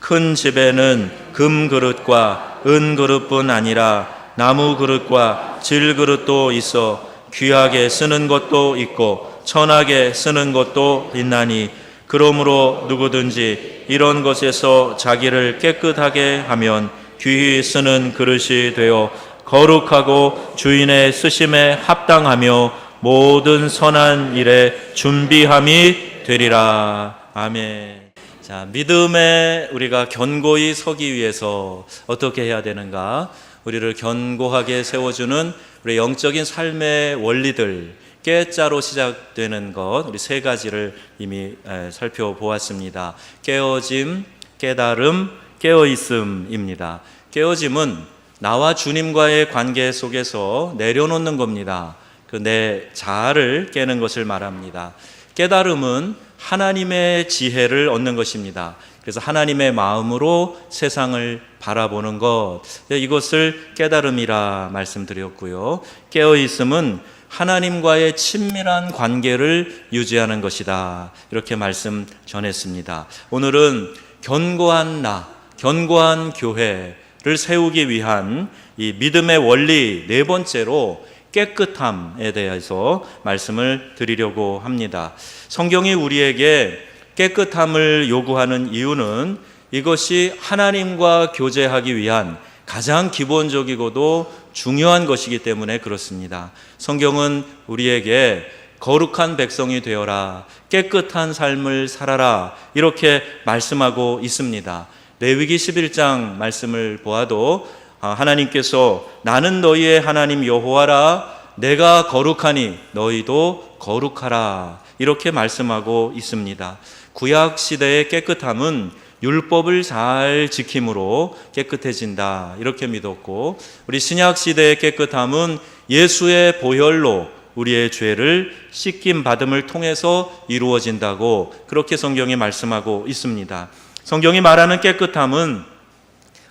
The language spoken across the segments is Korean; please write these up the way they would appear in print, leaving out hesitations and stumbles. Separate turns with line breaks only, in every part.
큰 집에는 금 그릇과 은 그릇뿐 아니라 나무 그릇과 질 그릇도 있어 귀하게 쓰는 것도 있고 천하게 쓰는 것도 있나니 그러므로 누구든지 이런 것에서 자기를 깨끗하게 하면 귀히 쓰는 그릇이 되어 거룩하고 주인의 쓰심에 합당하며 모든 선한 일에 준비함이 되리라. 아멘. 자, 믿음에 우리가 견고히 서기 위해서 어떻게 해야 되는가? 우리를 견고하게 세워주는 우리 영적인 삶의 원리들, 깨자로 시작되는 것, 우리 세 가지를 이미 살펴보았습니다. 깨어짐, 깨달음, 깨어있음입니다. 깨어짐은 나와 주님과의 관계 속에서 내려놓는 겁니다. 그 내 자아를 깨는 것을 말합니다. 깨달음은 하나님의 지혜를 얻는 것입니다. 그래서 하나님의 마음으로 세상을 바라보는 것, 이것을 깨달음이라 말씀드렸고요. 깨어있음은 하나님과의 친밀한 관계를 유지하는 것이다, 이렇게 말씀 전했습니다. 오늘은 견고한 나, 견고한 교회를 세우기 위한 이 믿음의 원리 네 번째로 깨끗함에 대해서 말씀을 드리려고 합니다. 성경이 우리에게 깨끗함을 요구하는 이유는 이것이 하나님과 교제하기 위한 가장 기본적이고도 중요한 것이기 때문에 그렇습니다. 성경은 우리에게 거룩한 백성이 되어라, 깨끗한 삶을 살아라, 이렇게 말씀하고 있습니다. 레위기 11장 말씀을 보아도 하나님께서 나는 너희의 하나님 여호와라, 내가 거룩하니 너희도 거룩하라, 이렇게 말씀하고 있습니다. 구약 시대의 깨끗함은 율법을 잘 지킴으로 깨끗해진다, 이렇게 믿었고, 우리 신약 시대의 깨끗함은 예수의 보혈로 우리의 죄를 씻김 받음을 통해서 이루어진다고 그렇게 성경이 말씀하고 있습니다. 성경이 말하는 깨끗함은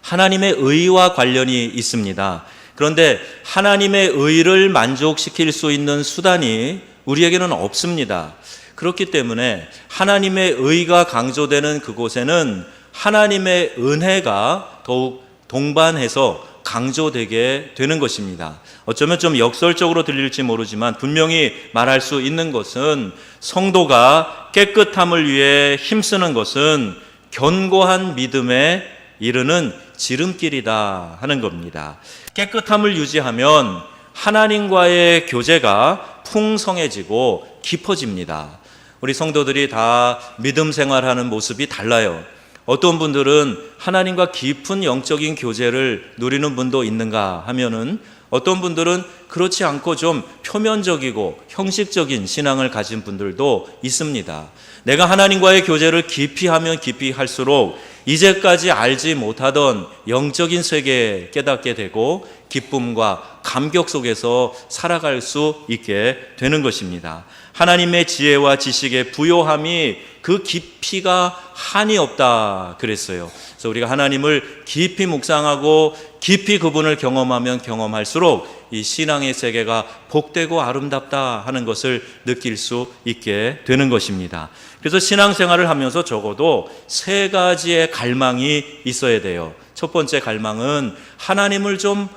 하나님의 의와 관련이 있습니다. 그런데 하나님의 의를 만족시킬 수 있는 수단이 우리에게는 없습니다. 그렇기 때문에 하나님의 의가 강조되는 그곳에는 하나님의 은혜가 더욱 동반해서 강조되게 되는 것입니다. 어쩌면 좀 역설적으로 들릴지 모르지만 분명히 말할 수 있는 것은 성도가 깨끗함을 위해 힘쓰는 것은 견고한 믿음에 이르는 지름길이다 하는 겁니다. 깨끗함을 유지하면 하나님과의 교제가 풍성해지고 깊어집니다. 우리 성도들이 다 믿음 생활하는 모습이 달라요. 어떤 분들은 하나님과 깊은 영적인 교제를 누리는 분도 있는가 하면은 어떤 분들은 그렇지 않고 좀 표면적이고 형식적인 신앙을 가진 분들도 있습니다. 내가 하나님과의 교제를 깊이 하면 깊이 할수록 이제까지 알지 못하던 영적인 세계에 깨닫게 되고 기쁨과 감격 속에서 살아갈 수 있게 되는 것입니다. 하나님의 지혜와 지식의 부요함이 그 깊이가 한이 없다 그랬어요. 그래서 우리가 하나님을 깊이 묵상하고 깊이 그분을 경험하면 경험할수록 이 신앙의 세계가 복되고 아름답다 하는 것을 느낄 수 있게 되는 것입니다. 그래서 신앙생활을 하면서 적어도 세 가지의 갈망이 있어야 돼요. 첫 번째 갈망은 하나님을 좀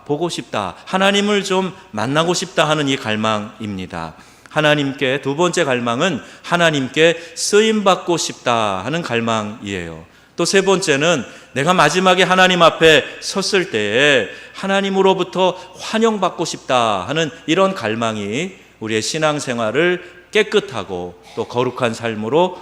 보고 싶다, 하나님을 좀 만나고 싶다 하는 이 갈망입니다. 하나님께, 두 번째 갈망은 하나님께 쓰임받고 싶다 하는 갈망이에요. 또 세 번째는 내가 마지막에 하나님 앞에 섰을 때에 하나님으로부터 환영받고 싶다 하는 이런 갈망이 우리의 신앙생활을 깨끗하고 또 거룩한 삶으로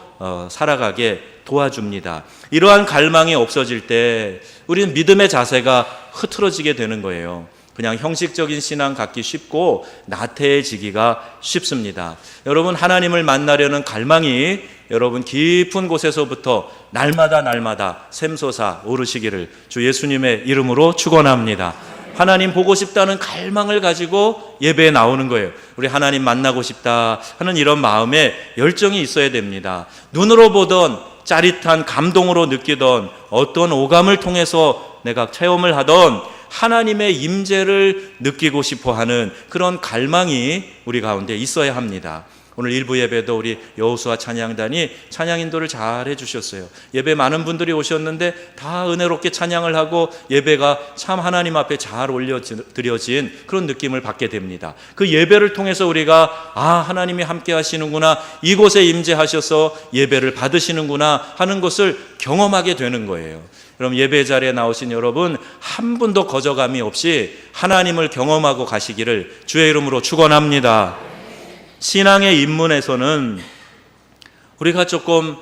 살아가게 도와줍니다. 이러한 갈망이 없어질 때 우리는 믿음의 자세가 흐트러지게 되는 거예요. 그냥 형식적인 신앙 갖기 쉽고 나태해지기가 쉽습니다. 여러분, 하나님을 만나려는 갈망이 여러분 깊은 곳에서부터 날마다 샘솟아 오르시기를 주 예수님의 이름으로 축원합니다. 하나님 보고 싶다는 갈망을 가지고 예배에 나오는 거예요. 우리 하나님 만나고 싶다 하는 이런 마음에 열정이 있어야 됩니다. 눈으로 보던 짜릿한 감동으로 느끼던 어떤 오감을 통해서 내가 체험을 하던 하나님의 임재를 느끼고 싶어하는 그런 갈망이 우리 가운데 있어야 합니다. 오늘 일부 예배도 우리 여호수아 찬양단이 찬양 인도를 잘 해주셨어요. 예배 많은 분들이 오셨는데 다 은혜롭게 찬양을 하고 예배가 참 하나님 앞에 잘 올려드려진 그런 느낌을 받게 됩니다. 그 예배를 통해서 우리가 하나님이 함께 하시는구나, 이곳에 임재하셔서 예배를 받으시는구나 하는 것을 경험하게 되는 거예요. 그럼 예배 자리에 나오신 여러분 한 분도 거저감이 없이 하나님을 경험하고 가시기를 주의 이름으로 축원합니다. 신앙의 입문에서는 우리가 조금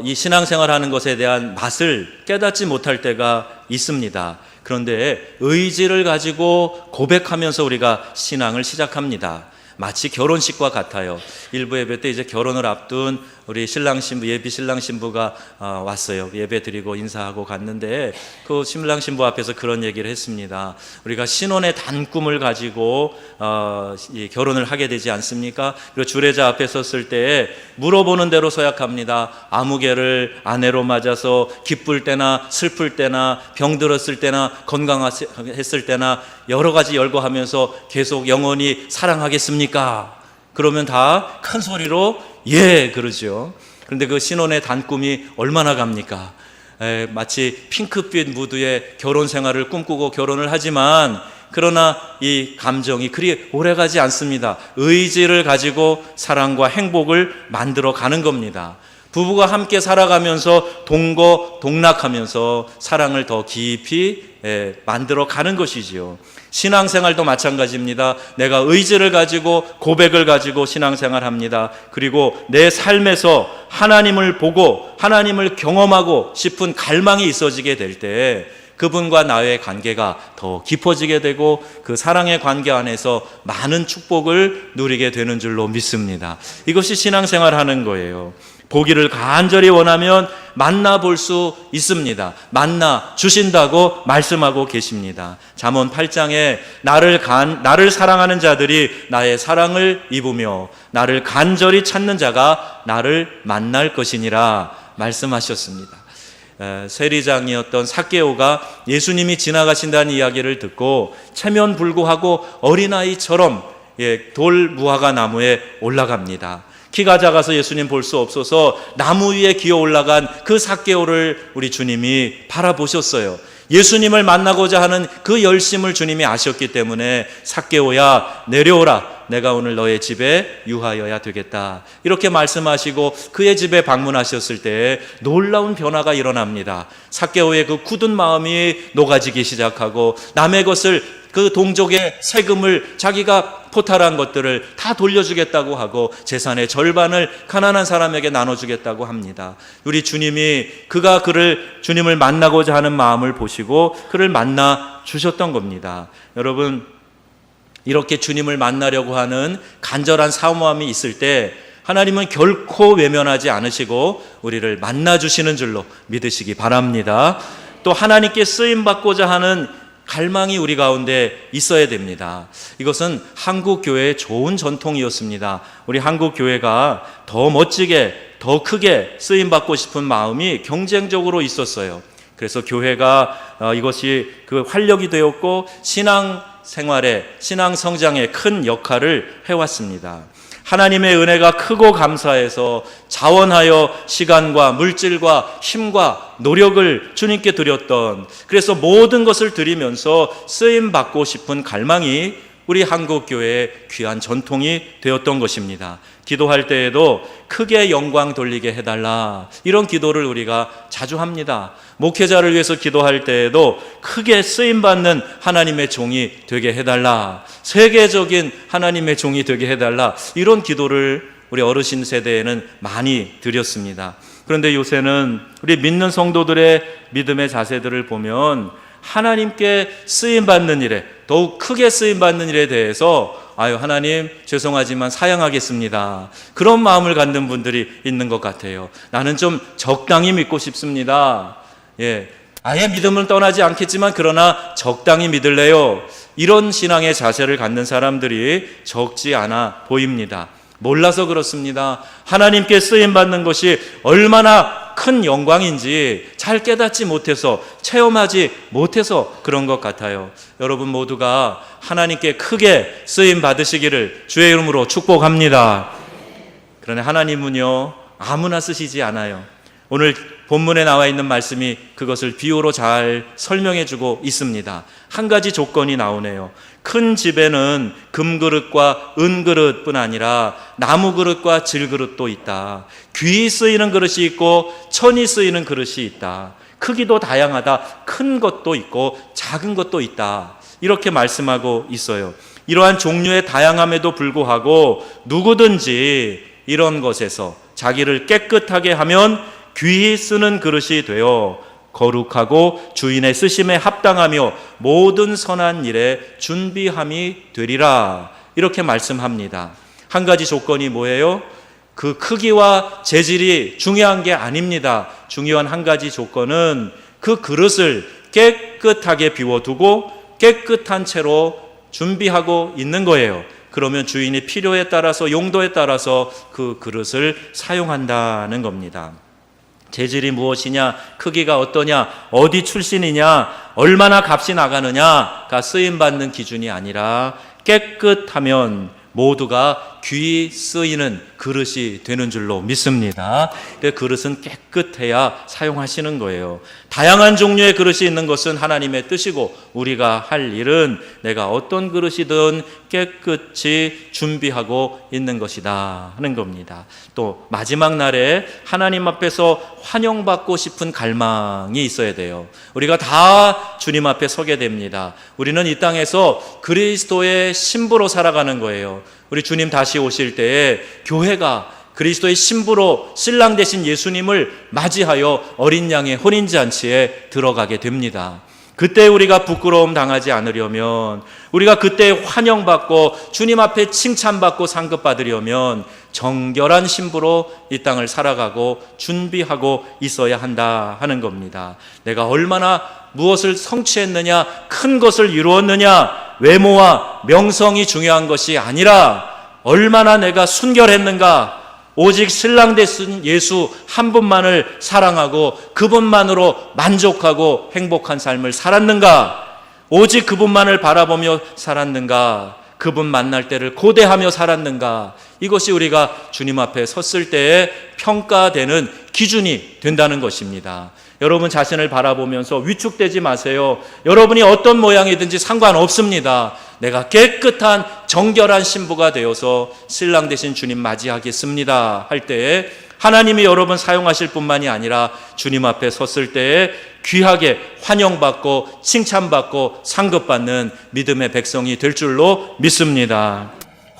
이 신앙생활하는 것에 대한 맛을 깨닫지 못할 때가 있습니다. 그런데 의지를 가지고 고백하면서 우리가 신앙을 시작합니다. 마치 결혼식과 같아요. 일부 예배 때 이제 결혼을 앞둔 우리 신랑 신부, 예비 신랑 신부가 왔어요. 예배 드리고 인사하고 갔는데 그 신랑 신부 앞에서 그런 얘기를 했습니다. 우리가 신혼의 단 꿈을 가지고 이 결혼을 하게 되지 않습니까? 그리고 주례자 앞에 섰을 때 물어보는 대로 서약합니다. 아무개를 아내로 맞아서 기쁠 때나 슬플 때나 병들었을 때나 건강했을 때나 여러 가지 열거하면서 계속 영원히 사랑하겠습니까? 그러면 다 큰 소리로 예 그러죠. 그런데 그 신혼의 단꿈이 얼마나 갑니까? 마치 핑크빛 무드의 결혼 생활을 꿈꾸고 결혼을 하지만 그러나 이 감정이 그리 오래가지 않습니다. 의지를 가지고 사랑과 행복을 만들어 가는 겁니다. 부부가 함께 살아가면서 동거동락하면서 사랑을 더 깊이 만들어 가는 것이지요. 신앙생활도 마찬가지입니다. 내가 의지를 가지고 고백을 가지고 신앙생활합니다. 그리고 내 삶에서 하나님을 보고 하나님을 경험하고 싶은 갈망이 있어지게 될 때 그분과 나의 관계가 더 깊어지게 되고 그 사랑의 관계 안에서 많은 축복을 누리게 되는 줄로 믿습니다. 이것이 신앙생활하는 거예요. 보기를 간절히 원하면 만나볼 수 있습니다. 만나 주신다고 말씀하고 계십니다. 잠언 8장에 나를 사랑하는 자들이 나의 사랑을 입으며 나를 간절히 찾는 자가 나를 만날 것이니라 말씀하셨습니다. 세리장이었던 삭개오가 예수님이 지나가신다는 이야기를 듣고 체면불구하고 어린아이처럼 돌 무화과 나무에 올라갑니다. 키가 작아서 예수님 볼 수 없어서 나무 위에 기어 올라간 그 삭개오를 우리 주님이 바라보셨어요. 예수님을 만나고자 하는 그 열심을 주님이 아셨기 때문에 삭개오야 내려오라, 내가 오늘 너의 집에 유하여야 되겠다 이렇게 말씀하시고 그의 집에 방문하셨을 때 놀라운 변화가 일어납니다. 삭개오의 그 굳은 마음이 녹아지기 시작하고 남의 것을 그 동족의 세금을 자기가 포탈한 것들을 다 돌려주겠다고 하고 재산의 절반을 가난한 사람에게 나눠주겠다고 합니다. 우리 주님이 주님을 만나고자 하는 마음을 보시고 그를 만나 주셨던 겁니다. 여러분, 이렇게 주님을 만나려고 하는 간절한 사모함이 있을 때 하나님은 결코 외면하지 않으시고 우리를 만나 주시는 줄로 믿으시기 바랍니다. 또 하나님께 쓰임받고자 하는 갈망이 우리 가운데 있어야 됩니다. 이것은 한국 교회의 좋은 전통이었습니다. 우리 한국 교회가 더 멋지게, 더 크게 쓰임받고 싶은 마음이 경쟁적으로 있었어요. 그래서 교회가 이것이 그 활력이 되었고 신앙 생활에, 신앙 성장에 큰 역할을 해왔습니다. 하나님의 은혜가 크고 감사해서 자원하여 시간과 물질과 힘과 노력을 주님께 드렸던, 그래서 모든 것을 드리면서 쓰임받고 싶은 갈망이 우리 한국교회의 귀한 전통이 되었던 것입니다. 기도할 때에도 크게 영광 돌리게 해달라, 이런 기도를 우리가 자주 합니다. 목회자를 위해서 기도할 때에도 크게 쓰임받는 하나님의 종이 되게 해달라, 세계적인 하나님의 종이 되게 해달라, 이런 기도를 우리 어르신 세대에는 많이 드렸습니다. 그런데 요새는 우리 믿는 성도들의 믿음의 자세들을 보면 하나님께 쓰임받는 일에, 더욱 크게 쓰임받는 일에 대해서 하나님 죄송하지만 사양하겠습니다, 그런 마음을 갖는 분들이 있는 것 같아요. 나는 좀 적당히 믿고 싶습니다. 아예 믿음은 떠나지 않겠지만 그러나 적당히 믿을래요, 이런 신앙의 자세를 갖는 사람들이 적지 않아 보입니다. 몰라서 그렇습니다. 하나님께 쓰임받는 것이 얼마나 큰 영광인지 잘 깨닫지 못해서, 체험하지 못해서 그런 것 같아요. 여러분 모두가 하나님께 크게 쓰임 받으시기를 주의 이름으로 축복합니다. 그러나 하나님은요, 아무나 쓰시지 않아요. 오늘 본문에 나와 있는 말씀이 그것을 비유로 잘 설명해 주고 있습니다. 한 가지 조건이 나오네요. 큰 집에는 금그릇과 은그릇뿐 아니라 나무그릇과 질그릇도 있다. 귀히 쓰이는 그릇이 있고 천이 쓰이는 그릇이 있다. 크기도 다양하다. 큰 것도 있고 작은 것도 있다. 이렇게 말씀하고 있어요. 이러한 종류의 다양함에도 불구하고 누구든지 이런 것에서 자기를 깨끗하게 하면 귀히 쓰는 그릇이 되어 거룩하고 주인의 쓰심에 합당하며 모든 선한 일에 준비함이 되리라. 이렇게 말씀합니다. 한 가지 조건이 뭐예요? 그 크기와 재질이 중요한 게 아닙니다. 중요한 한 가지 조건은 그 그릇을 깨끗하게 비워두고 깨끗한 채로 준비하고 있는 거예요. 그러면 주인이 필요에 따라서 용도에 따라서 그 그릇을 사용한다는 겁니다. 재질이 무엇이냐, 크기가 어떠냐, 어디 출신이냐, 얼마나 값이 나가느냐가 쓰임받는 기준이 아니라 깨끗하면 모두가 귀히 쓰이는 그릇이 되는 줄로 믿습니다. 근데 그릇은 깨끗해야 사용하시는 거예요. 다양한 종류의 그릇이 있는 것은 하나님의 뜻이고 우리가 할 일은 내가 어떤 그릇이든 깨끗이 준비하고 있는 것이다 하는 겁니다. 또 마지막 날에 하나님 앞에서 환영받고 싶은 갈망이 있어야 돼요. 우리가 다 주님 앞에 서게 됩니다. 우리는 이 땅에서 그리스도의 신부로 살아가는 거예요. 우리 주님 다시 오실 때에 교회가 그리스도의 신부로 신랑 되신 예수님을 맞이하여 어린 양의 혼인잔치에 들어가게 됩니다. 그때 우리가 부끄러움 당하지 않으려면, 우리가 그때 환영받고 주님 앞에 칭찬받고 상급받으려면 정결한 신부로 이 땅을 살아가고 준비하고 있어야 한다 하는 겁니다. 내가 얼마나 무엇을 성취했느냐, 큰 것을 이루었느냐, 외모와 명성이 중요한 것이 아니라 얼마나 내가 순결했는가, 오직 신랑 되신 예수 한 분만을 사랑하고 그분만으로 만족하고 행복한 삶을 살았는가, 오직 그분만을 바라보며 살았는가, 그분 만날 때를 고대하며 살았는가, 이것이 우리가 주님 앞에 섰을 때에 평가되는 기준이 된다는 것입니다. 여러분 자신을 바라보면서 위축되지 마세요. 여러분이 어떤 모양이든지 상관없습니다. 내가 깨끗한 정결한 신부가 되어서 신랑 되신 주님 맞이하겠습니다 할 때에 하나님이 여러분 사용하실 뿐만이 아니라 주님 앞에 섰을 때에 귀하게 환영받고 칭찬받고 상급받는 믿음의 백성이 될 줄로 믿습니다.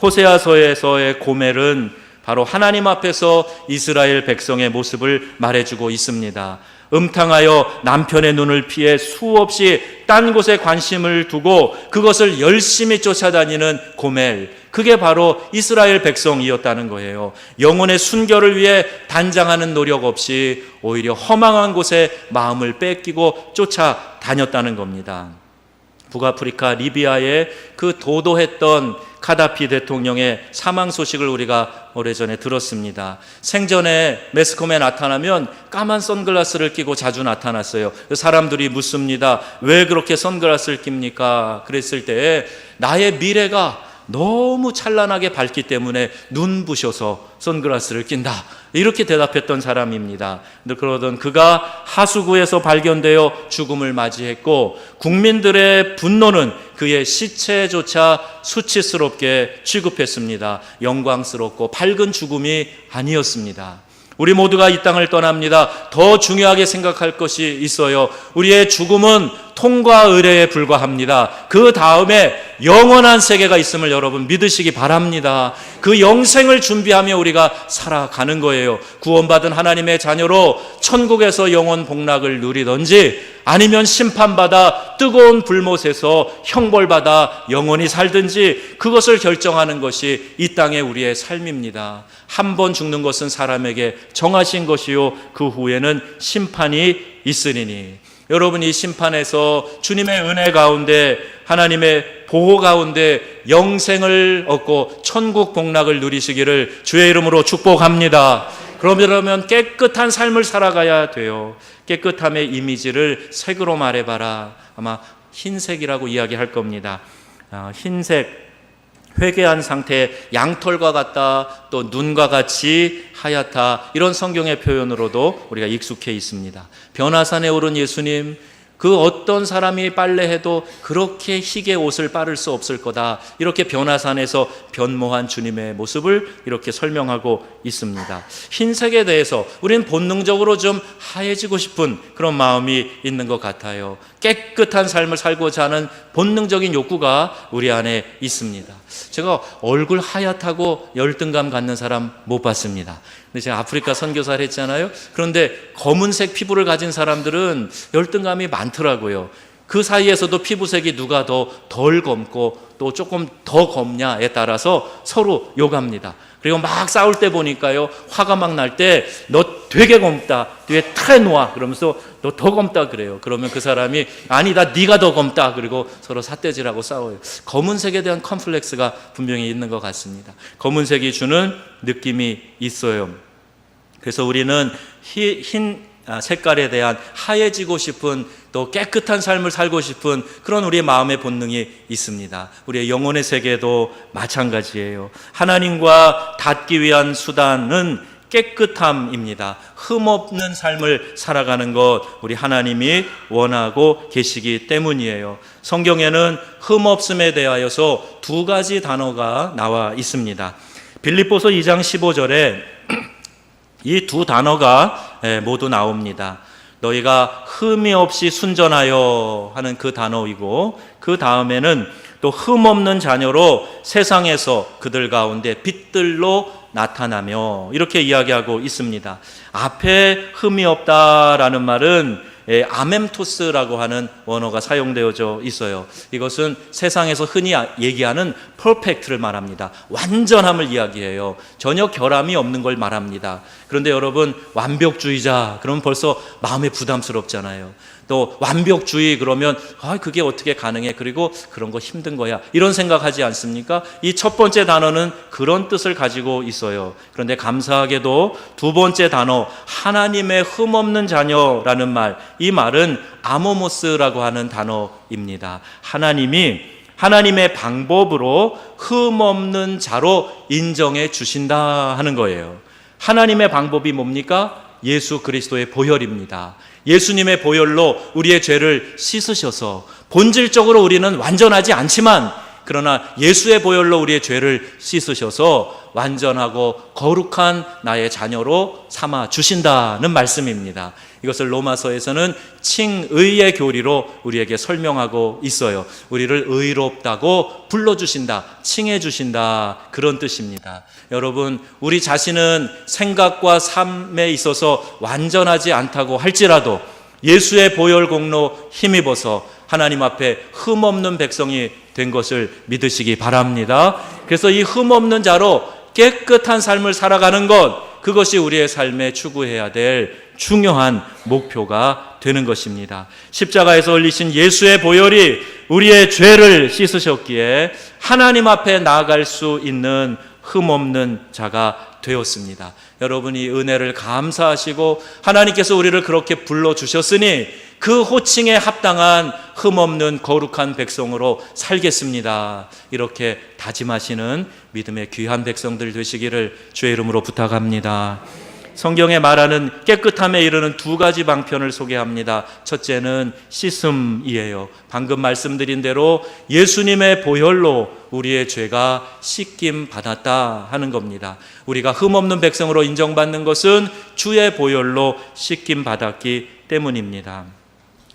호세아서에서의 고멜은 바로 하나님 앞에서 이스라엘 백성의 모습을 말해주고 있습니다. 음탕하여 남편의 눈을 피해 수없이 딴 곳에 관심을 두고 그것을 열심히 쫓아다니는 고멜, 그게 바로 이스라엘 백성이었다는 거예요. 영혼의 순결을 위해 단장하는 노력 없이 오히려 허망한 곳에 마음을 뺏기고 쫓아다녔다는 겁니다. 북아프리카 리비아의 그 도도했던 카다피 대통령의 사망 소식을 우리가 오래전에 들었습니다. 생전에 매스컴에 나타나면 까만 선글라스를 끼고 자주 나타났어요. 사람들이 묻습니다. 왜 그렇게 선글라스를 낍니까? 그랬을 때 나의 미래가 너무 찬란하게 밝기 때문에 눈부셔서 선글라스를 낀다, 이렇게 대답했던 사람입니다. 그러던 그가 하수구에서 발견되어 죽음을 맞이했고 국민들의 분노는 그의 시체조차 수치스럽게 취급했습니다. 영광스럽고 밝은 죽음이 아니었습니다. 우리 모두가 이 땅을 떠납니다. 더 중요하게 생각할 것이 있어요. 우리의 죽음은 통과 의례에 불과합니다. 그 다음에 영원한 세계가 있음을 여러분 믿으시기 바랍니다. 그 영생을 준비하며 우리가 살아가는 거예요. 구원받은 하나님의 자녀로 천국에서 영원 복락을 누리든지 아니면 심판받아 뜨거운 불못에서 형벌받아 영원히 살든지 그것을 결정하는 것이 이 땅의 우리의 삶입니다. 한 번 죽는 것은 사람에게 정하신 것이요 그 후에는 심판이 있으리니, 여러분 이 심판에서 주님의 은혜 가운데 하나님의 보호 가운데 영생을 얻고 천국 복락을 누리시기를 주의 이름으로 축복합니다. 그러면 깨끗한 삶을 살아가야 돼요. 깨끗함의 이미지를 색으로 말해봐라. 아마 흰색이라고 이야기할 겁니다. 흰색, 회개한 상태에 양털과 같다, 또 눈과 같이 하얗다, 이런 성경의 표현으로도 우리가 익숙해 있습니다. 변화산에 오른 예수님, 그 어떤 사람이 빨래해도 그렇게 희게 옷을 빠를 수 없을 거다, 이렇게 변화산에서 변모한 주님의 모습을 이렇게 설명하고 있습니다. 흰색에 대해서 우리는 본능적으로 좀 하얘지고 싶은 그런 마음이 있는 것 같아요. 깨끗한 삶을 살고자 하는 본능적인 욕구가 우리 안에 있습니다. 제가 얼굴 하얗다고 열등감 갖는 사람 못 봤습니다. 근데 제가 아프리카 선교사를 했잖아요. 그런데 검은색 피부를 가진 사람들은 열등감이 많더라고요. 그 사이에서도 피부색이 누가 더 덜 검고 또 조금 더 검냐에 따라서 서로 욕합니다. 그리고 막 싸울 때 보니까요, 화가 막 날 때 너 되게 검다, 뒤에 트레 놓아 그러면서 너 더 검다 그래요. 그러면 그 사람이 아니다, 네가 더 검다, 그리고 서로 삿대질하고 싸워요. 검은색에 대한 컴플렉스가 분명히 있는 것 같습니다. 검은색이 주는 느낌이 있어요. 그래서 우리는 흰 색깔에 대한 하얘지고 싶은, 또 깨끗한 삶을 살고 싶은 그런 우리의 마음의 본능이 있습니다. 우리의 영혼의 세계도 마찬가지예요. 하나님과 닿기 위한 수단은 깨끗함입니다. 흠없는 삶을 살아가는 것, 우리 하나님이 원하고 계시기 때문이에요. 성경에는 흠없음에 대하여서 두 가지 단어가 나와 있습니다. 빌립보서 2장 15절에 이 두 단어가 모두 나옵니다. 너희가 흠이 없이 순전하여 하는 그 단어이고, 그 다음에는 또 흠없는 자녀로 세상에서 그들 가운데 빛들로 나타나며, 이렇게 이야기하고 있습니다. 앞에 흠이 없다라는 말은 아멘토스라고 하는 원어가 사용되어져 있어요. 이것은 세상에서 흔히 얘기하는 퍼펙트를 말합니다. 완전함을 이야기해요. 전혀 결함이 없는 걸 말합니다. 그런데 여러분, 완벽주의자 그러면 벌써 마음에 부담스럽잖아요. 또 완벽주의 그러면 그게 어떻게 가능해, 그리고 그런 거 힘든 거야, 이런 생각하지 않습니까? 이 첫 번째 단어는 그런 뜻을 가지고 있어요. 그런데 감사하게도 두 번째 단어, 하나님의 흠없는 자녀라는 말, 이 말은 아모모스라고 하는 단어입니다. 하나님이 하나님의 방법으로 흠없는 자로 인정해 주신다 하는 거예요. 하나님의 방법이 뭡니까? 예수 그리스도의 보혈입니다. 예수님의 보혈로 우리의 죄를 씻으셔서, 본질적으로 우리는 완전하지 않지만 그러나 예수의 보혈로 우리의 죄를 씻으셔서 완전하고 거룩한 나의 자녀로 삼아 주신다는 말씀입니다. 이것을 로마서에서는 칭의의 교리로 우리에게 설명하고 있어요. 우리를 의롭다고 불러주신다, 칭해주신다, 그런 뜻입니다. 여러분, 우리 자신은 생각과 삶에 있어서 완전하지 않다고 할지라도 예수의 보혈 공로 힘입어서 하나님 앞에 흠없는 백성이 된 것을 믿으시기 바랍니다. 그래서 이 흠없는 자로 깨끗한 삶을 살아가는 것, 그것이 우리의 삶에 추구해야 될 중요한 목표가 되는 것입니다. 십자가에서 흘리신 예수의 보혈이 우리의 죄를 씻으셨기에 하나님 앞에 나아갈 수 있는 흠없는 자가 되었습니다. 여러분이 은혜를 감사하시고 하나님께서 우리를 그렇게 불러주셨으니 그 호칭에 합당한 흠없는 거룩한 백성으로 살겠습니다, 이렇게 다짐하시는 믿음의 귀한 백성들 되시기를 주의 이름으로 부탁합니다. 성경에 말하는 깨끗함에 이르는 두 가지 방편을 소개합니다. 첫째는 씻음이에요. 방금 말씀드린 대로 예수님의 보혈로 우리의 죄가 씻김 받았다 하는 겁니다. 우리가 흠없는 백성으로 인정받는 것은 주의 보혈로 씻김 받았기 때문입니다.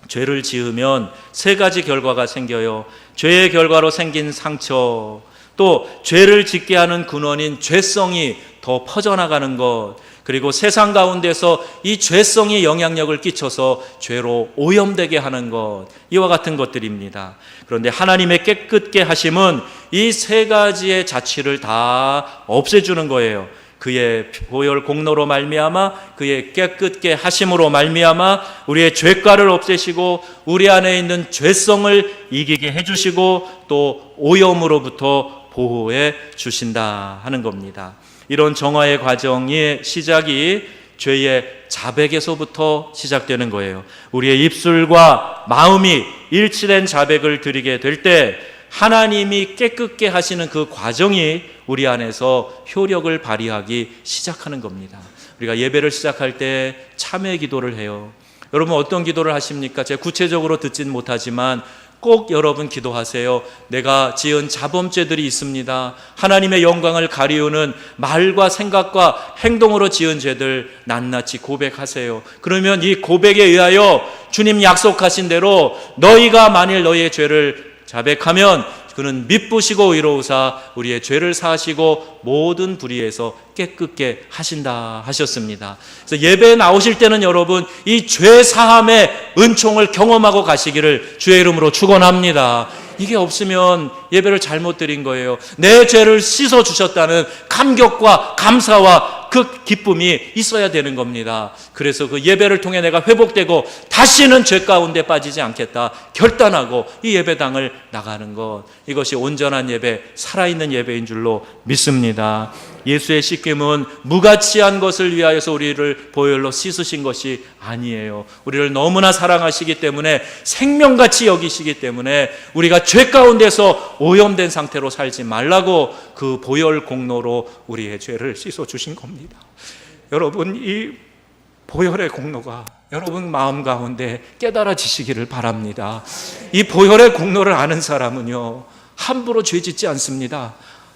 죄를 지으면 세 가지 결과가 생겨요. 죄의 결과로 생긴 상처, 또 죄를 짓게 하는 근원인 죄성이 더 퍼져나가는 것, 그리고 세상 가운데서 이 죄성이 영향력을 끼쳐서 죄로 오염되게 하는 것, 이와 같은 것들입니다. 그런데 하나님의 깨끗게 하심은 이 세 가지의 자취를 다 없애주는 거예요. 그의 보혈 공로로 말미암아, 그의 깨끗게 하심으로 말미암아 우리의 죄가를 없애시고 우리 안에 있는 죄성을 이기게 해주시고 또 오염으로부터 보호해 주신다 하는 겁니다. 이런 정화의 과정의 시작이 죄의 자백에서부터 시작되는 거예요. 우리의 입술과 마음이 일치된 자백을 드리게 될 때 하나님이 깨끗게 하시는 그 과정이 우리 안에서 효력을 발휘하기 시작하는 겁니다. 우리가 예배를 시작할 때 참회 기도를 해요. 여러분 어떤 기도를 하십니까? 제가 구체적으로 듣진 못하지만 꼭 여러분 기도하세요. 내가 지은 자범죄들이 있습니다. 하나님의 영광을 가리우는 말과 생각과 행동으로 지은 죄들 낱낱이 고백하세요. 그러면 이 고백에 의하여 주님 약속하신 대로 너희가 만일 너희의 죄를 자백하면 그는 미쁘시고 의로우사 우리의 죄를 사하시고 모든 불의에서 깨끗게 하신다 하셨습니다. 그래서 예배에 나오실 때는 여러분 이 죄 사함의 은총을 경험하고 가시기를 주의 이름으로 축원합니다. 이게 없으면 예배를 잘못 드린 거예요. 내 죄를 씻어 주셨다는 감격과 감사와 그 기쁨이 있어야 되는 겁니다. 그래서 그 예배를 통해 내가 회복되고 다시는 죄 가운데 빠지지 않겠다 결단하고 이 예배당을 나가는 것, 이것이 온전한 예배, 살아있는 예배인 줄로 믿습니다. 예수의 씻김은 무가치한 것을 위하여서 우리를 보혈로 씻으신 것이 아니에요. 우리를 너무나 사랑하시기 때문에, 생명같이 여기시기 때문에 우리가 죄 가운데서 오염된 상태로 살지 말라고 그 보혈 공로로 우리의 죄를 씻어 주신 겁니다. 여러분, 이 보혈의 공로가 여러분 마음 가운데 깨달아지시기를 바랍니다. 이 보혈의 공로를 아는 사람은요, 함부로 죄 짓지 않습니다.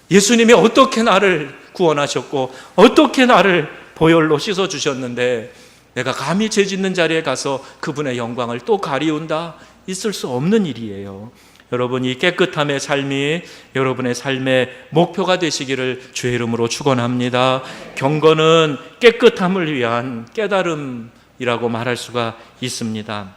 예수님이 어떻게 나를 구원하셨고 어떻게 나를 보혈로 씻어주셨는데 내가 감히 죄 짓는 자리에 가서 그분의 영광을 또 가리운다? 있을 수 없는 일이에요. 여러분, 이 깨끗함의 삶이 여러분의 삶의 목표가 되시기를 주의 이름으로 축원합니다. 경건은 깨끗함을 위한 깨달음이라고 말할 수가 있습니다.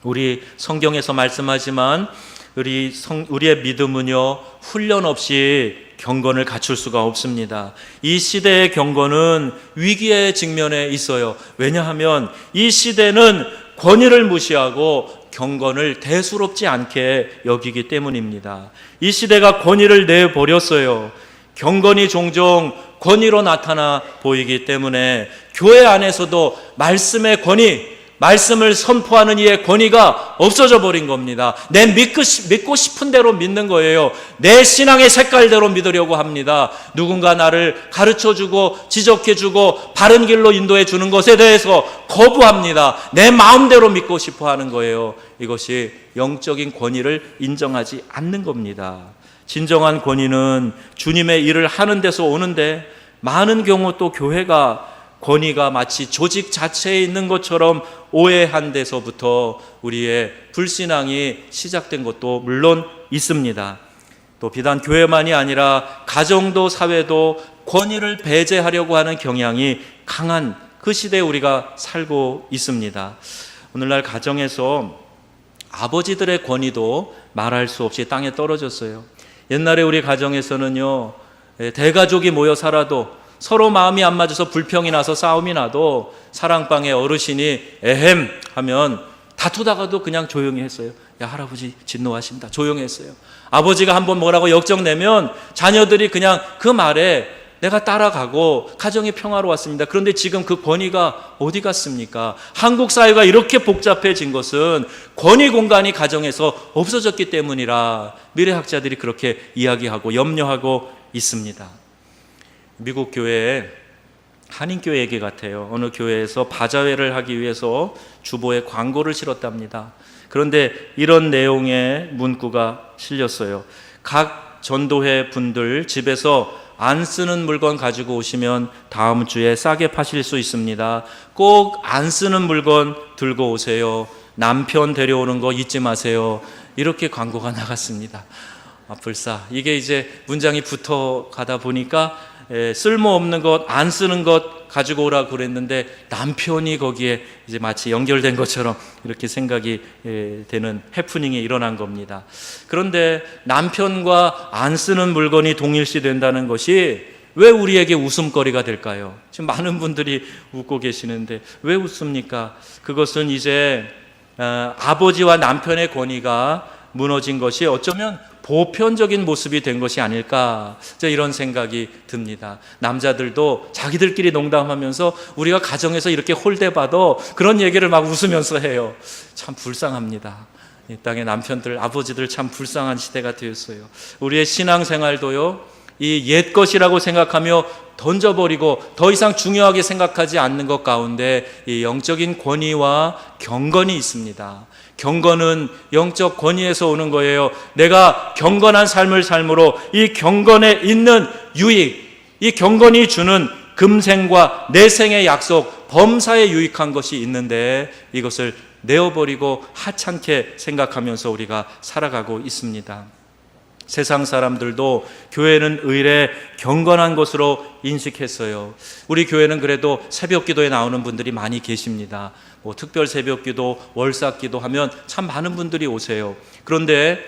우리 성경에서 말씀하지만 우리의 믿음은요, 훈련 없이 경건을 갖출 수가 없습니다. 이 시대의 경건은 위기의 직면에 있어요. 왜냐하면 이 시대는 권위를 무시하고 경건을 대수롭지 않게 여기기 때문입니다. 이 시대가 권위를 내버렸어요. 경건이 종종 권위로 나타나 보이기 때문에 교회 안에서도 말씀의 권위, 말씀을 선포하는 이의 권위가 없어져 버린 겁니다. 내 믿고 싶은 대로 믿는 거예요. 내 신앙의 색깔대로 믿으려고 합니다. 누군가 나를 가르쳐주고 지적해주고 바른 길로 인도해주는 것에 대해서 거부합니다. 내 마음대로 믿고 싶어 하는 거예요. 이것이 영적인 권위를 인정하지 않는 겁니다. 진정한 권위는 주님의 일을 하는 데서 오는데, 많은 경우 또 교회가 권위가 마치 조직 자체에 있는 것처럼 오해한 데서부터 우리의 불신앙이 시작된 것도 물론 있습니다. 또 비단 교회만이 아니라 가정도 사회도 권위를 배제하려고 하는 경향이 강한 그 시대에 우리가 살고 있습니다. 오늘날 가정에서 아버지들의 권위도 말할 수 없이 땅에 떨어졌어요. 옛날에 우리 가정에서는요, 대가족이 모여 살아도 서로 마음이 안 맞아서 불평이 나서 싸움이 나도 사랑방의 어르신이 에헴 하면 다투다가도 그냥 조용히 했어요. 야, 할아버지 진노하신다. 조용히 했어요. 아버지가 한번 뭐라고 역정내면 자녀들이 그냥 그 말에 내가 따라가고 가정이 평화로웠습니다. 그런데 지금 그 권위가 어디 갔습니까? 한국 사회가 이렇게 복잡해진 것은 권위 공간이 가정에서 없어졌기 때문이라 미래학자들이 그렇게 이야기하고 염려하고 있습니다. 미국 교회에 한인교회 얘기 같아요. 어느 교회에서 바자회를 하기 위해서 주보에 광고를 실었답니다. 그런데 이런 내용의 문구가 실렸어요. 각 전도회 분들 집에서 안 쓰는 물건 가지고 오시면 다음 주에 싸게 파실 수 있습니다. 꼭 안 쓰는 물건 들고 오세요. 남편 데려오는 거 잊지 마세요. 이렇게 광고가 나갔습니다. 불사. 이게 이제 문장이 붙어 가다 보니까 쓸모없는 것, 안 쓰는 것 가지고 오라고 그랬는데 남편이 거기에 이제 마치 연결된 것처럼 이렇게 생각이 되는 해프닝이 일어난 겁니다. 그런데 남편과 안 쓰는 물건이 동일시 된다는 것이 왜 우리에게 웃음거리가 될까요? 지금 많은 분들이 웃고 계시는데 왜 웃습니까? 그것은 이제 아버지와 남편의 권위가 무너진 것이 어쩌면 보편적인 모습이 된 것이 아닐까, 이런 생각이 듭니다. 남자들도 자기들끼리 농담하면서 우리가 가정에서 이렇게 홀대봐도 그런 얘기를 막 웃으면서 해요. 참 불쌍합니다. 이 땅의 남편들, 아버지들 참 불쌍한 시대가 되었어요. 우리의 신앙생활도요, 이 옛 것이라고 생각하며 던져버리고 더 이상 중요하게 생각하지 않는 것 가운데 이 영적인 권위와 경건이 있습니다. 경건은 영적 권위에서 오는 거예요. 내가 경건한 삶을 삶으로 이 경건에 있는 유익, 이 경건이 주는 금생과 내생의 약속, 범사에 유익한 것이 있는데 이것을 내어버리고 하찮게 생각하면서 우리가 살아가고 있습니다. 세상 사람들도 교회는 의례 경건한 것으로 인식했어요. 우리 교회는 그래도 새벽 기도에 나오는 분들이 많이 계십니다. 특별 새벽 기도, 월삭 기도 하면 참 많은 분들이 오세요. 그런데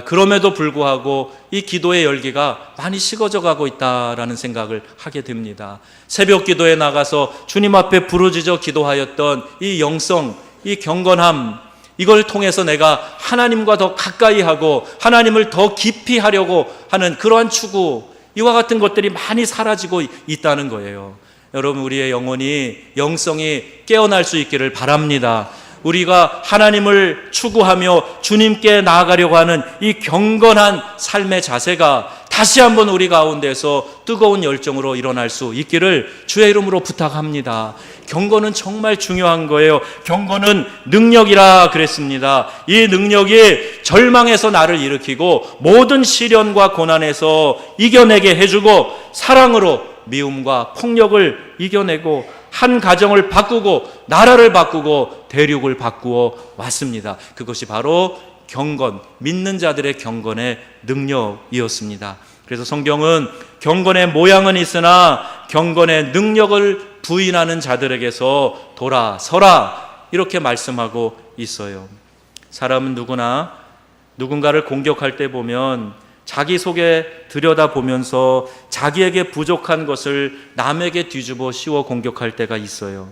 그럼에도 불구하고 이 기도의 열기가 많이 식어져 가고 있다라는 생각을 하게 됩니다. 새벽 기도에 나가서 주님 앞에 부르짖어 기도하였던 이 영성, 이 경건함, 이걸 통해서 내가 하나님과 더 가까이 하고 하나님을 더 깊이 하려고 하는 그러한 추구, 이와 같은 것들이 많이 사라지고 있다는 거예요. 여러분, 우리의 영혼이, 영성이 깨어날 수 있기를 바랍니다. 우리가 하나님을 추구하며 주님께 나아가려고 하는 이 경건한 삶의 자세가 다시 한번 우리 가운데서 뜨거운 열정으로 일어날 수 있기를 주의 이름으로 부탁합니다. 경건은 정말 중요한 거예요. 경건은 능력이라 그랬습니다. 이 능력이 절망에서 나를 일으키고 모든 시련과 고난에서 이겨내게 해주고 사랑으로 미움과 폭력을 이겨내고 한 가정을 바꾸고 나라를 바꾸고 대륙을 바꾸어 왔습니다. 그것이 바로 경건, 믿는 자들의 경건의 능력이었습니다. 그래서 성경은 경건의 모양은 있으나 경건의 능력을 부인하는 자들에게서 돌아서라, 이렇게 말씀하고 있어요. 사람은 누구나 누군가를 공격할 때 보면 자기 속에 들여다보면서 자기에게 부족한 것을 남에게 뒤집어 씌워 공격할 때가 있어요.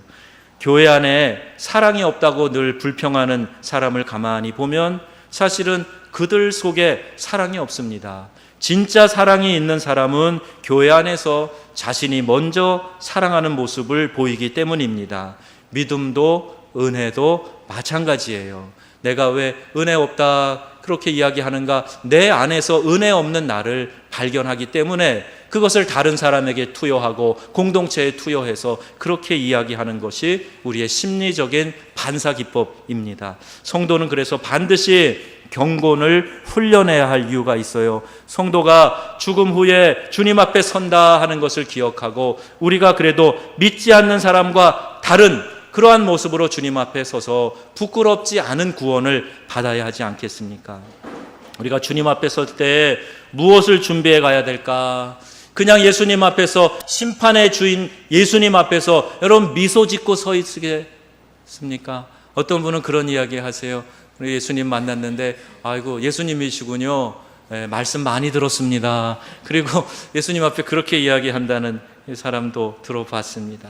교회 안에 사랑이 없다고 늘 불평하는 사람을 가만히 보면 사실은 그들 속에 사랑이 없습니다. 진짜 사랑이 있는 사람은 교회 안에서 자신이 먼저 사랑하는 모습을 보이기 때문입니다. 믿음도 은혜도 마찬가지예요. 내가 왜 은혜 없다 그렇게 이야기하는가? 내 안에서 은혜 없는 나를 발견하기 때문에 그것을 다른 사람에게 투여하고 공동체에 투여해서 그렇게 이야기하는 것이 우리의 심리적인 반사기법입니다. 성도는 그래서 반드시 경건을 훈련해야 할 이유가 있어요. 성도가 죽음 후에 주님 앞에 선다 하는 것을 기억하고 우리가 그래도 믿지 않는 사람과 다른 그러한 모습으로 주님 앞에 서서 부끄럽지 않은 구원을 받아야 하지 않겠습니까? 우리가 주님 앞에 설 때 무엇을 준비해 가야 될까? 그냥 예수님 앞에서, 심판의 주인 예수님 앞에서 여러분 미소 짓고 서 있겠습니까? 어떤 분은 그런 이야기 하세요. 우리 예수님 만났는데 아이고 예수님이시군요. 네, 말씀 많이 들었습니다. 그리고 예수님 앞에 그렇게 이야기한다는 사람도 들어봤습니다.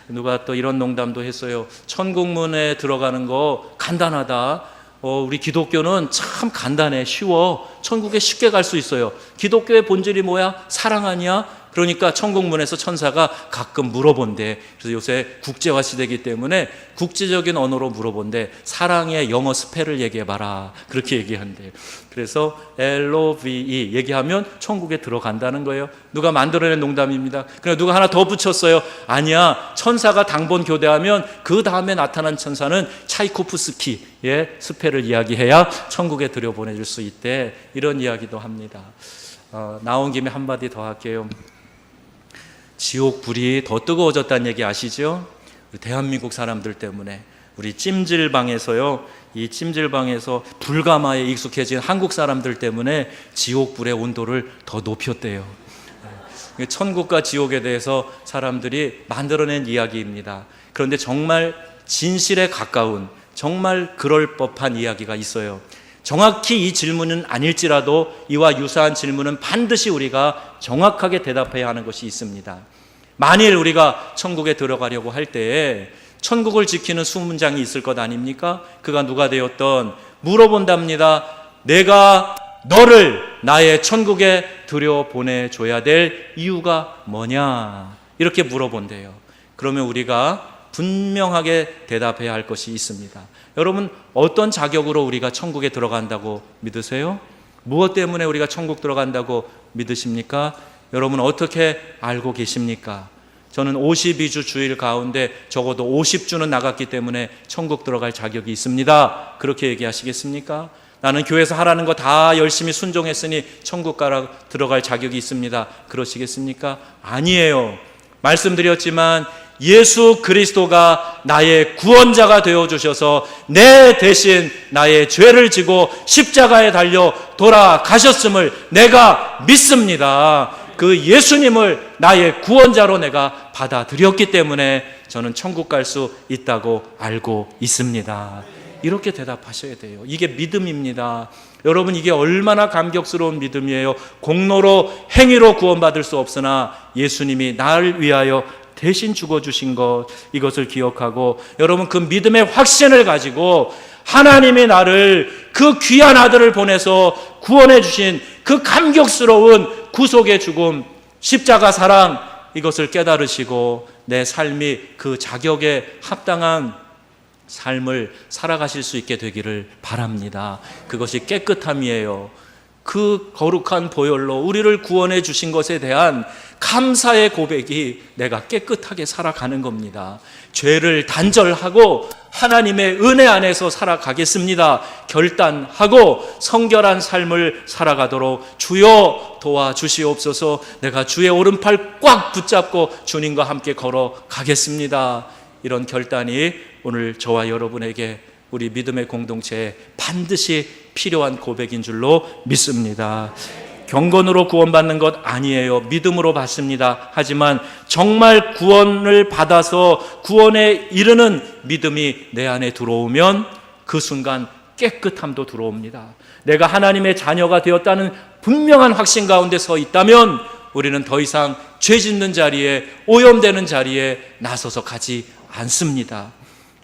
누가 또 이런 농담도 했어요. 천국문에 들어가는 거 간단하다. 우리 기독교는 참 간단해, 쉬워. 천국에 쉽게 갈 수 있어요. 기독교의 본질이 뭐야? 사랑 아니야? 그러니까 천국문에서 천사가 가끔 물어본대. 그래서 요새 국제화 시대이기 때문에 국제적인 언어로 물어본대. 사랑의 영어 스펠을 얘기해봐라. 그렇게 얘기한대요. 그래서 LOVE 얘기하면 천국에 들어간다는 거예요. 누가 만들어낸 농담입니다. 그냥 누가 하나 더 붙였어요. 아니야, 천사가 당번 교대하면 그 다음에 나타난 천사는 차이코프스키의 스펠을 이야기해야 천국에 들여보내줄 수 있대. 이런 이야기도 합니다. 나온 김에 한마디 더 할게요. 지옥 불이 더 뜨거워졌다는 얘기 아시죠? 우리 대한민국 사람들 때문에. 우리 찜질방에서요, 이 찜질방에서 불가마에 익숙해진 한국 사람들 때문에 지옥 불의 온도를 더 높였대요. 천국과 지옥에 대해서 사람들이 만들어낸 이야기입니다. 그런데 정말 진실에 가까운, 정말 그럴 법한 이야기가 있어요. 정확히 이 질문은 아닐지라도 이와 유사한 질문은 반드시 우리가 정확하게 대답해야 하는 것이 있습니다. 만일 우리가 천국에 들어가려고 할 때에 천국을 지키는 수문장이 있을 것 아닙니까? 그가 누가 되었던 물어본답니다. 내가 너를 나의 천국에 들여보내줘야 될 이유가 뭐냐? 이렇게 물어본대요. 그러면 우리가 분명하게 대답해야 할 것이 있습니다. 여러분, 어떤 자격으로 우리가 천국에 들어간다고 믿으세요? 무엇 때문에 우리가 천국 들어간다고 믿으십니까? 여러분, 어떻게 알고 계십니까? 저는 52주 주일 가운데 적어도 50주는 나갔기 때문에 천국 들어갈 자격이 있습니다. 그렇게 얘기하시겠습니까? 나는 교회에서 하라는 거 다 열심히 순종했으니 천국 들어갈 자격이 있습니다. 그러시겠습니까? 아니에요. 말씀드렸지만 예수 그리스도가 나의 구원자가 되어주셔서 내 대신 나의 죄를 지고 십자가에 달려 돌아가셨음을 내가 믿습니다. 그 예수님을 나의 구원자로 내가 받아들였기 때문에 저는 천국 갈 수 있다고 알고 있습니다. 이렇게 대답하셔야 돼요. 이게 믿음입니다. 여러분, 이게 얼마나 감격스러운 믿음이에요. 공로로 행위로 구원받을 수 없으나 예수님이 나를 위하여 대신 죽어주신 것, 이것을 기억하고 여러분, 그 믿음의 확신을 가지고 하나님이 나를 그 귀한 아들을 보내서 구원해 주신 그 감격스러운 구속의 죽음, 십자가 사랑, 이것을 깨달으시고 내 삶이 그 자격에 합당한 삶을 살아가실 수 있게 되기를 바랍니다. 그것이 깨끗함이에요. 그 거룩한 보혈로 우리를 구원해 주신 것에 대한 감사의 고백이 내가 깨끗하게 살아가는 겁니다. 죄를 단절하고 하나님의 은혜 안에서 살아가겠습니다 결단하고 성결한 삶을 살아가도록 주여 도와주시옵소서. 내가 주의 오른팔 꽉 붙잡고 주님과 함께 걸어가겠습니다. 이런 결단이 오늘 저와 여러분에게 우리 믿음의 공동체에 반드시 필요한 고백인 줄로 믿습니다. 경건으로 구원받는 것 아니에요. 믿음으로 받습니다. 하지만 정말 구원을 받아서 구원에 이르는 믿음이 내 안에 들어오면 그 순간 깨끗함도 들어옵니다. 내가 하나님의 자녀가 되었다는 분명한 확신 가운데 서 있다면 우리는 더 이상 죄 짓는 자리에, 오염되는 자리에 나서서 가지 않습니다.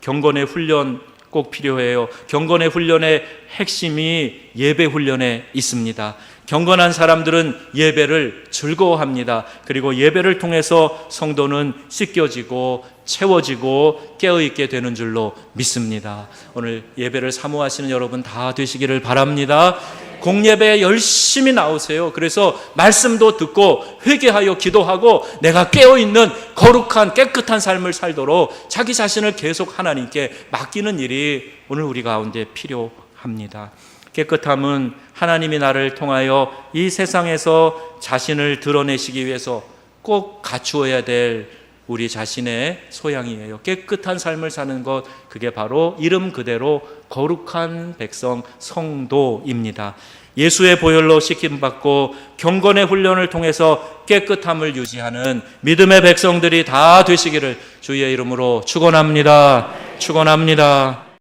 경건의 훈련 꼭 필요해요. 경건의 훈련의 핵심이 예배 훈련에 있습니다. 경건한 사람들은 예배를 즐거워합니다. 그리고 예배를 통해서 성도는 씻겨지고 채워지고 깨어있게 되는 줄로 믿습니다. 오늘 예배를 사모하시는 여러분 다 되시기를 바랍니다. 공예배에 열심히 나오세요. 그래서 말씀도 듣고 회개하여 기도하고 내가 깨어있는 거룩한 깨끗한 삶을 살도록 자기 자신을 계속 하나님께 맡기는 일이 오늘 우리 가운데 필요합니다. 깨끗함은 하나님이 나를 통하여 이 세상에서 자신을 드러내시기 위해서 꼭 갖추어야 될 우리 자신의 소양이에요. 깨끗한 삶을 사는 것, 그게 바로 이름 그대로 거룩한 백성 성도입니다. 예수의 보혈로 씻김받고 경건의 훈련을 통해서 깨끗함을 유지하는 믿음의 백성들이 다 되시기를 주의 이름으로 축원합니다. 축원합니다.